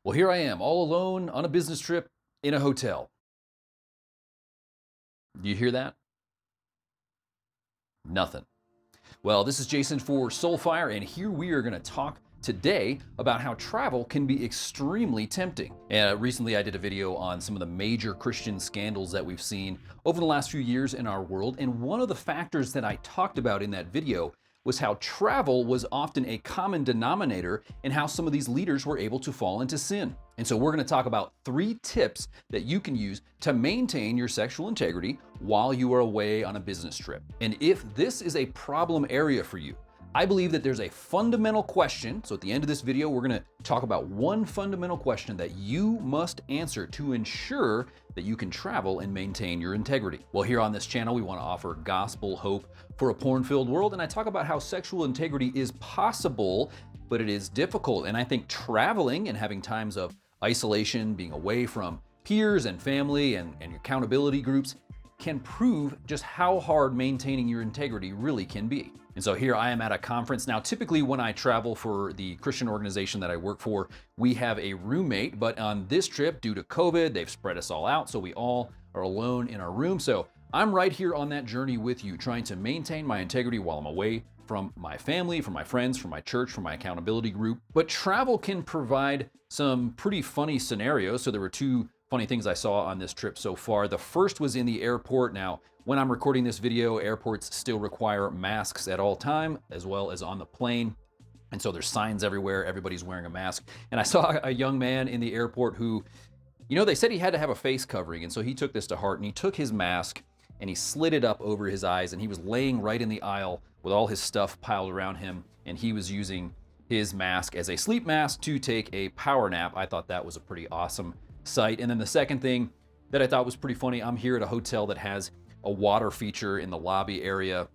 Well, here I am, all alone on a business trip in a hotel. Do you hear that? Nothing. Well, this is Jason for Soulfire, and here we are going to talk today about how travel can be extremely tempting. Recently, I did a video on some of the major Christian scandals that we've seen over the last few years in our world, and one of the factors that I talked about in that video was how travel was often a common denominator in how some of these leaders were able to fall into sin. And so we're going to talk about 3 tips that you can use to maintain your sexual integrity while you are away on a business trip. And if this is a problem area for you, I believe that there's a fundamental question. So at the end of this video, we're going to talk about one fundamental question that you must answer to ensure that you can travel and maintain your integrity. Well, here on this channel, we want to offer gospel hope for a porn-filled world. And I talk about how sexual integrity is possible, but it is difficult. And I think traveling and having times of isolation, being away from peers and family and your accountability groups can prove just how hard maintaining your integrity really can be. And so here I am at a conference. Now, typically when I travel for the Christian organization that I work for, we have a roommate, but on this trip, due to COVID, they've spread us all out, so we all are alone in our room. So I'm right here on that journey with you, trying to maintain my integrity while I'm away from my family, from my friends, from my church, from my accountability group. But travel can provide some pretty funny scenarios. So there were 2 funny things I saw on this trip so far. The first was in the airport. Now, when I'm recording this video, airports still require masks at all time, as well as on the plane. And so there's signs everywhere, everybody's wearing a mask. And I saw a young man in the airport who, they said he had to have a face covering. And so he took this to heart and he took his mask and he slid it up over his eyes, and he was laying right in the aisle with all his stuff piled around him. And he was using his mask as a sleep mask to take a power nap. I thought that was a pretty awesome sight. And then the second thing that I thought was pretty funny, I'm here at a hotel that has a water feature in the lobby area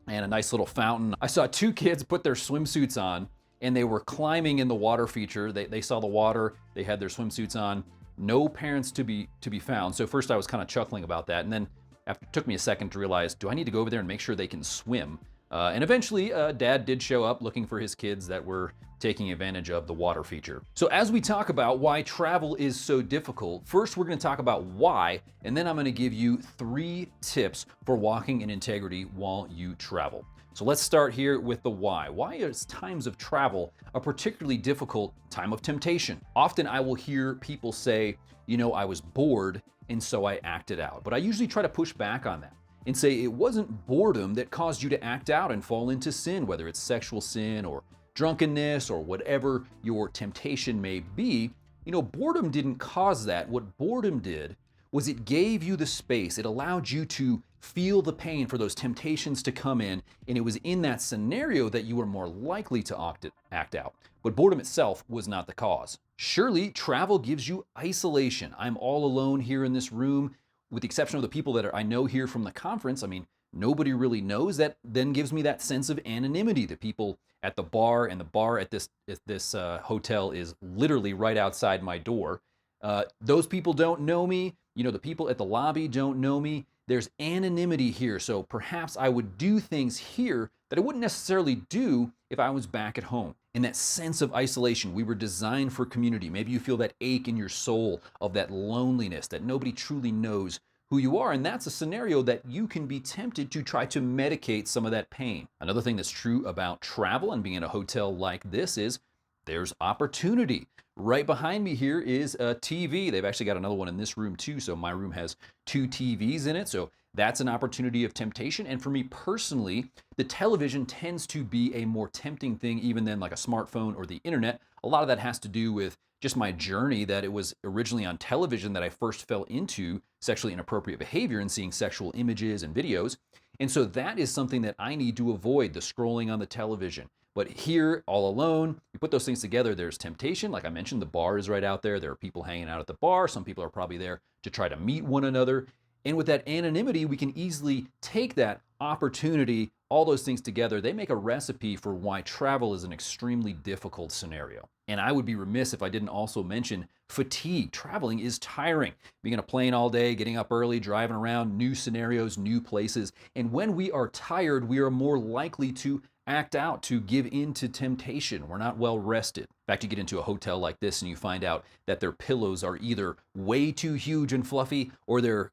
and a nice little fountain. I saw 2 kids put their swimsuits on and they were climbing in the water feature. They saw the water, they had their swimsuits on, no parents to be found. So first I was kind of chuckling about that. And then it took me a second to realize, do I need to go over there and make sure they can swim? And eventually, Dad did show up looking for his kids that were taking advantage of the water feature. So as we talk about why travel is so difficult, first we're going to talk about why, and then I'm going to give you 3 tips for walking in integrity while you travel. So let's start here with the why. Why is times of travel a particularly difficult time of temptation? Often I will hear people say, I was bored and so I acted out. But I usually try to push back on that and say it wasn't boredom that caused you to act out and fall into sin, whether it's sexual sin or drunkenness or whatever your temptation may be. Boredom didn't cause that. What boredom did was it gave you the space. It allowed you to feel the pain for those temptations to come in, and it was in that scenario that you were more likely to act out. But boredom itself was not the cause. Surely, travel gives you isolation. I'm all alone here in this room, with the exception of the people that I know here from the conference. Nobody really knows. That then gives me that sense of anonymity. The people at the bar, and the bar at this hotel is literally right outside my door. Those people don't know me. The people at the lobby don't know me. There's anonymity here. So perhaps I would do things here that I wouldn't necessarily do if I was back at home. In that sense of isolation, we were designed for community. Maybe you feel that ache in your soul of that loneliness, that nobody truly knows who you are. And that's a scenario that you can be tempted to try to medicate some of that pain. Another thing that's true about travel and being in a hotel like this is there's opportunity. Right behind me here is a TV. They've actually got another one in this room too. So my room has 2 TVs in it. So that's an opportunity of temptation. And for me personally, the television tends to be a more tempting thing even than like a smartphone or the internet. A lot of that has to do with just my journey, that it was originally on television that I first fell into sexually inappropriate behavior and seeing sexual images and videos. And so that is something that I need to avoid, the scrolling on the television. But here, all alone, you put those things together, there's temptation. Like I mentioned, the bar is right out there. There are people hanging out at the bar. Some people are probably there to try to meet one another. And with that anonymity, we can easily take that opportunity, all those things together. They make a recipe for why travel is an extremely difficult scenario. And I would be remiss if I didn't also mention fatigue. Traveling is tiring. Being on a plane all day, getting up early, driving around, new scenarios, new places. And when we are tired, we are more likely to act out, to give in to temptation. We're not well rested. In fact, you get into a hotel like this and you find out that their pillows are either way too huge and fluffy, or they're,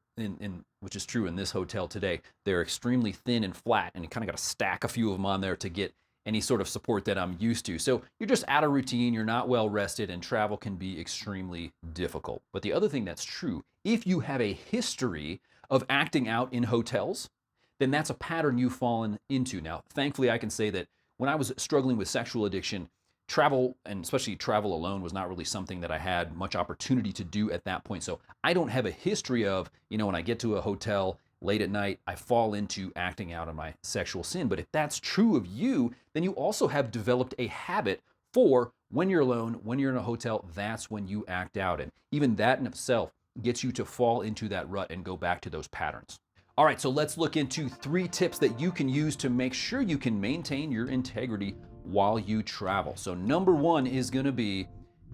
which is true in this hotel today, they're extremely thin and flat, and you kind of got to stack a few of them on there to get any sort of support that I'm used to. So you're just out of routine, you're not well rested, and travel can be extremely difficult. But the other thing that's true, if you have a history of acting out in hotels, then that's a pattern you've fallen into. Now, thankfully, I can say that when I was struggling with sexual addiction, travel, and especially travel alone, was not really something that I had much opportunity to do at that point. So I don't have a history of, when I get to a hotel late at night, I fall into acting out on my sexual sin. But if that's true of you, then you also have developed a habit for when you're alone, when you're in a hotel, that's when you act out. And even that in itself gets you to fall into that rut and go back to those patterns. All right, so let's look into 3 tips that you can use to make sure you can maintain your integrity while you travel. So number 1 is going to be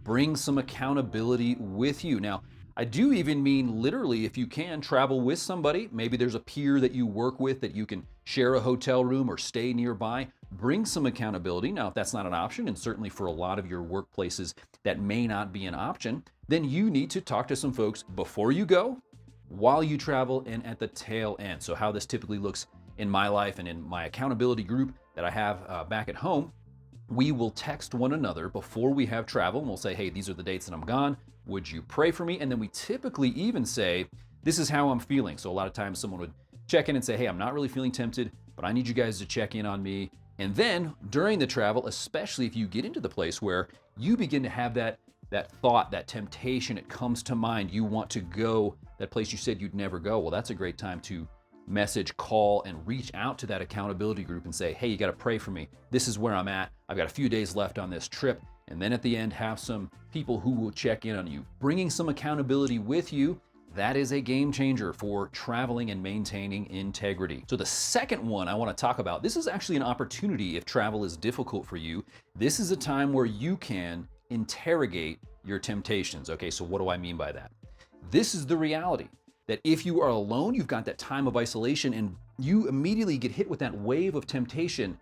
bring some accountability with you. Now, I do even mean literally, if you can, travel with somebody. Maybe there's a peer that you work with that you can share a hotel room or stay nearby. Bring some accountability. Now, if that's not an option, and certainly for a lot of your workplaces that may not be an option, then you need to talk to some folks before you go, while you travel, and at the tail end. So how this typically looks in my life and in my accountability group that I have back at home, we will text one another before we have travel, and we'll say, hey, these are the dates that I'm gone. Would you pray for me? And then we typically even say, this is how I'm feeling. So a lot of times someone would check in and say, hey, I'm not really feeling tempted, but I need you guys to check in on me. And then during the travel, especially if you get into the place where you begin to have that thought, that temptation, it comes to mind, you want to go that place you said you'd never go. Well, that's a great time to message, call, and reach out to that accountability group and say, hey, you got to pray for me. This is where I'm at. I've got a few days left on this trip. And then at the end, have some people who will check in on you. Bringing some accountability with you, that is a game changer for traveling and maintaining integrity. So the second one I want to talk about, this is actually an opportunity if travel is difficult for you. This is a time where you can interrogate your temptations. Okay, so what do I mean by that? This is the reality that if you are alone, you've got that time of isolation and you immediately get hit with that wave of temptation.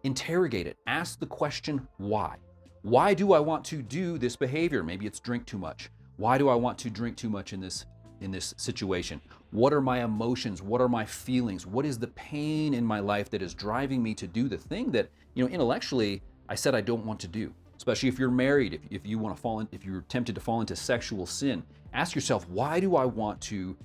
Interrogate it. Ask the question, why? Why do I want to do this behavior? Maybe it's drink too much. Why do I want to drink too much in this situation? What are my emotions? What are my feelings? What is the pain in my life that is driving me to do the thing that, intellectually I said I don't want to do? Especially if you're married, if you want to if you're tempted to fall into sexual sin, ask yourself, why do I want to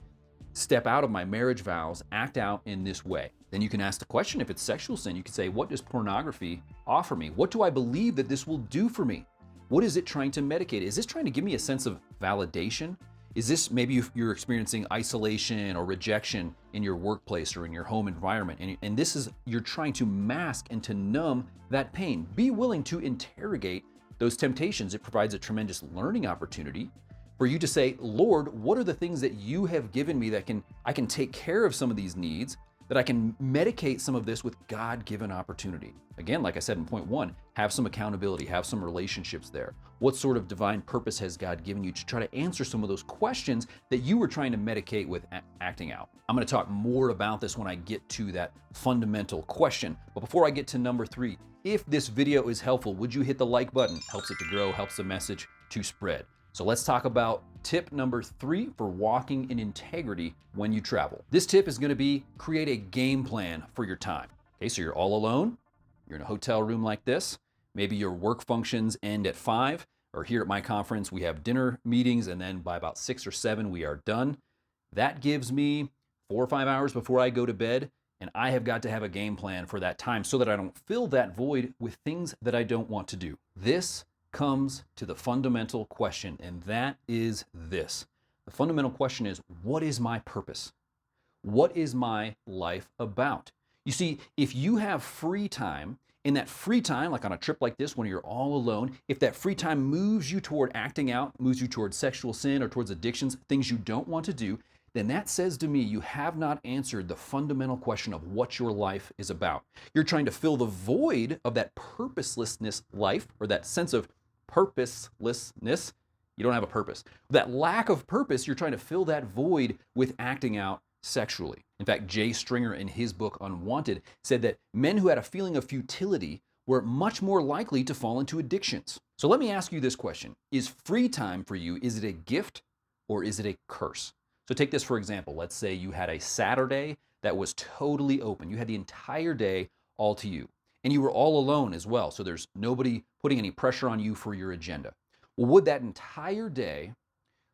step out of my marriage vows, act out in this way? Then you can ask the question, if it's sexual sin, you can say, what does pornography offer me? What do I believe that this will do for me? What is it trying to medicate? Is this trying to give me a sense of validation? Is this maybe if you're experiencing isolation or rejection in your workplace or in your home environment, and this is, you're trying to mask and to numb that pain. Be willing to interrogate those temptations. It provides a tremendous learning opportunity for you to say, Lord, what are the things that you have given me that I can take care of some of these needs, that I can medicate some of this with God-given opportunity. Again, like I said in point 1, have some accountability, have some relationships there. What sort of divine purpose has God given you to try to answer some of those questions that you were trying to medicate with acting out? I'm going to talk more about this when I get to that fundamental question. But before I get to number 3, if this video is helpful, would you hit the like button? Helps it to grow, helps the message to spread. So let's talk about tip number 3 for walking in integrity when you travel. This tip is going to be create a game plan for your time. Okay, so you're all alone, you're in a hotel room like this, maybe your work functions end at 5, or here at my conference we have dinner meetings, and then by about 6 or 7 we are done. That gives me 4 or 5 hours before I go to bed, and I have got to have a game plan for that time so that I don't fill that void with things that I don't want to do. This comes to the fundamental question, and that is this. The fundamental question is, what is my purpose? What is my life about? You see, if you have free time, in that free time, like on a trip like this, when you're all alone, if that free time moves you toward acting out, moves you toward sexual sin or towards addictions, things you don't want to do, then that says to me you have not answered the fundamental question of what your life is about. You're trying to fill the void of that purposelessness life, or that sense of purposelessness. You don't have a purpose. That lack of purpose, you're trying to fill that void with acting out sexually. In fact, Jay Stringer in his book Unwanted said that men who had a feeling of futility we're much more likely to fall into addictions. So let me ask you this question. Is free time for you, is it a gift or is it a curse? So take this for example. Let's say you had a Saturday that was totally open. You had the entire day all to you. And you were all alone as well. So there's nobody putting any pressure on you for your agenda. Well, would that entire day,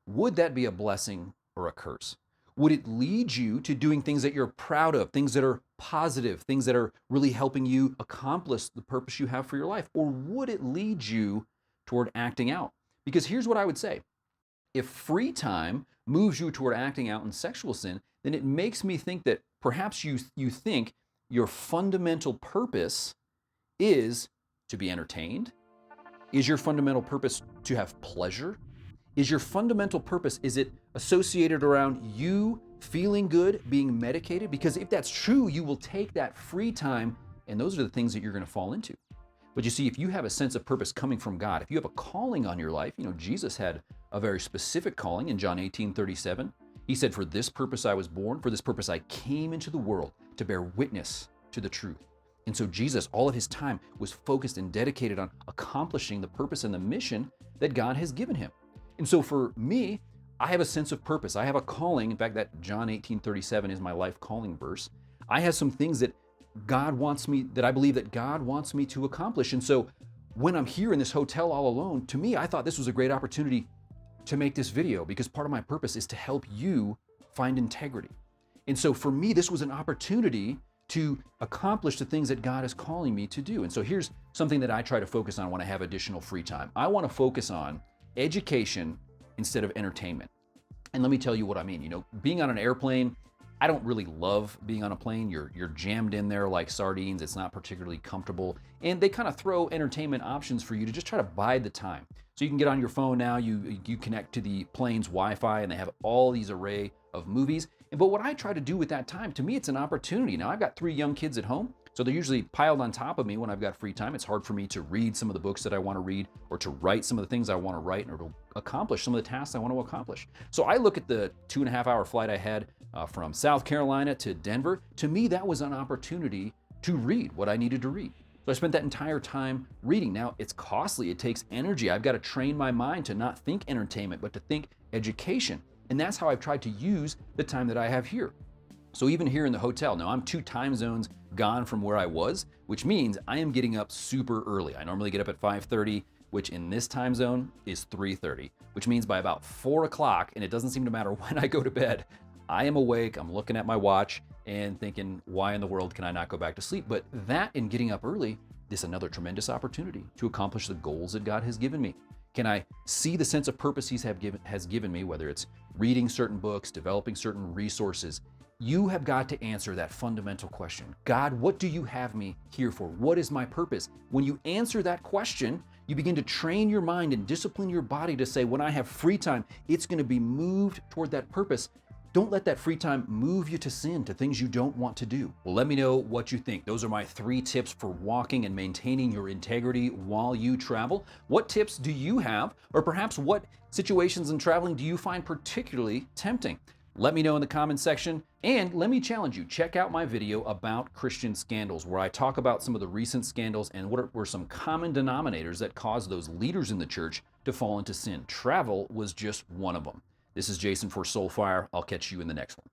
would that be a blessing or a curse? Would it lead you to doing things that you're proud of, things that are positive, things that are really helping you accomplish the purpose you have for your life? Or would it lead you toward acting out? Because here's what I would say. If free time moves you toward acting out in sexual sin, then it makes me think that perhaps you think your fundamental purpose is to be entertained. Is your fundamental purpose to have pleasure? Is your fundamental purpose, is it associated around you feeling good, being medicated? Because if that's true, you will take that free time, and those are the things that you're going to fall into. But you see, if you have a sense of purpose coming from God, if you have a calling on your life, Jesus had a very specific calling in John 18:37. He said, "For this purpose I was born, for this purpose I came into the world, to bear witness to the truth." And so Jesus, all of his time was focused and dedicated on accomplishing the purpose and the mission that God has given him. And so for me, I have a sense of purpose. I have a calling. In fact, that John 18:37 is my life calling verse. I have some things that I believe that God wants me to accomplish. And so when I'm here in this hotel all alone, to me, I thought this was a great opportunity to make this video because part of my purpose is to help you find integrity. And so for me, this was an opportunity to accomplish the things that God is calling me to do. And so here's something that I try to focus on when I have additional free time. I want to focus on education instead of entertainment. And let me tell you what I mean. Being on an airplane, I don't really love being on a plane. You're jammed in there like sardines. It's not particularly comfortable. And they kind of throw entertainment options for you to just try to bide the time. So you can get on your phone now, you connect to the plane's Wi-Fi, and they have all these array of movies. But what I try to do with that time, to me, it's an opportunity. Now, I've got 3 young kids at home, so they're usually piled on top of me when I've got free time. It's hard for me to read some of the books that I want to read or to write some of the things I want to write or to accomplish some of the tasks I want to accomplish. So I look at the 2.5-hour flight I had from South Carolina to Denver. To me, that was an opportunity to read what I needed to read. So I spent that entire time reading. Now, it's costly. It takes energy. I've got to train my mind to not think entertainment, but to think education. And that's how I've tried to use the time that I have here. So even here in the hotel, now I'm 2 time zones gone from where I was, which means I am getting up super early. I normally get up at 5:30, which in this time zone is 3:30, which means by about 4 o'clock, and it doesn't seem to matter when I go to bed, I am awake, I'm looking at my watch and thinking, why in the world can I not go back to sleep? But that and getting up early is another tremendous opportunity to accomplish the goals that God has given me. Can I see the sense of purpose He has given me, whether it's reading certain books, developing certain resources? You have got to answer that fundamental question. God, what do you have me here for? What is my purpose? When you answer that question, you begin to train your mind and discipline your body to say, when I have free time, it's going to be moved toward that purpose. Don't let that free time move you to sin, to things you don't want to do. Well, let me know what you think. Those are my 3 tips for walking and maintaining your integrity while you travel. What tips do you have? Or perhaps what situations in traveling do you find particularly tempting? Let me know in the comments section, and let me challenge you. Check out my video about Christian scandals, where I talk about some of the recent scandals and what were some common denominators that caused those leaders in the church to fall into sin. Travel was just one of them. This is Jason for Soulfire. I'll catch you in the next one.